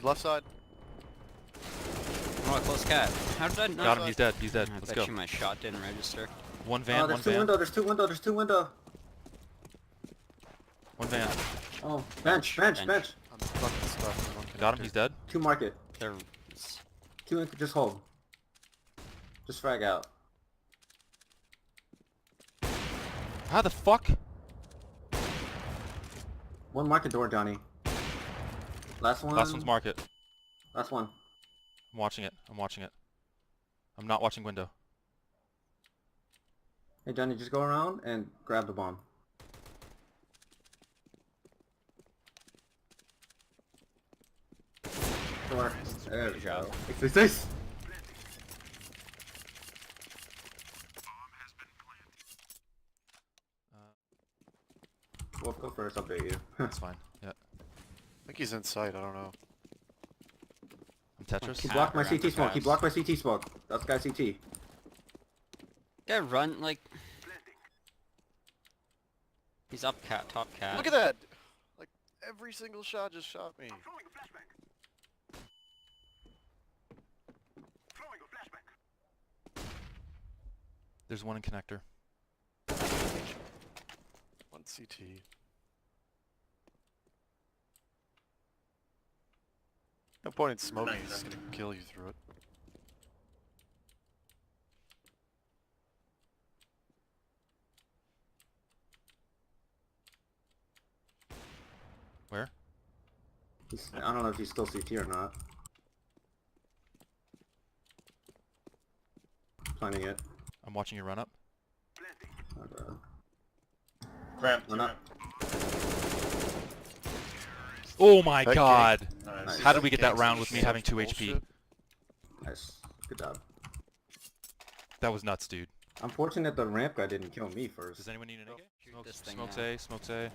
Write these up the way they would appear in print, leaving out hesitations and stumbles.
Left side. Oh, close cat. How did I not? Got him, he's dead, he's dead. I Let's bet go. you my shot didn't register. One van, there's one two van. window, there's two window, there's two window. One van. Oh, bench, bench, bench. I'm fucking stuck. In one Got him, connector. he's dead. Two market. They're... Two, just hold. Just frag out. How the fuck? One market door, Johnny. Last one. Last one's market. Last one. I'm watching it, I'm watching it. I'm not watching window. Hey Johnny, just go around and grab the bomb. Door. There we go. 666! Wolf, go first, I'll bait you. That's fine, yeah. I think he's inside, I don't know. I'm Tetris. He blocked my Around CT the smoke, he pass. blocked my CT smoke. That's guy CT. Guy run like... He's up cat, top cat. Look at that! Like, every single shot just shot me. There's one in connector. One CT. No point in smoking, he's just gonna kill you through it. Where? I don't know if he's still CT or not. Planning it. I'm watching you run up. Oh, bro. Ramp, Run up. Oh my Okay. god! Nice. How did we get that Gangs round are with me such having 2 HP? bullshit. Nice. Good job. That was nuts, dude. I'm fortunate the ramp guy didn't kill me first. Does anyone need an AK? Shoot Smokes, this thing smokes now. A, smokes A.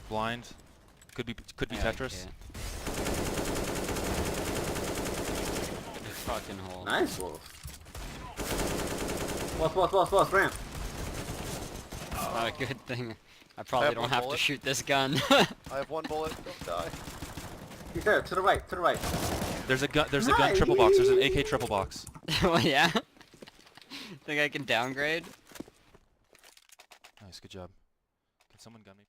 Blind. Could be Yeah, Tetris. okay. Good fucking hole. Nice, Wolf. Boss, ramp. Oh, good thing. I I probably have don't one have to bullet. shoot this gun. I have one bullet, don't die. He's there, to the right, to the right. There's a gun. There's a gun triple box. There's an AK triple box. Oh yeah? Think I can downgrade? Nice, good job. Can someone gun me?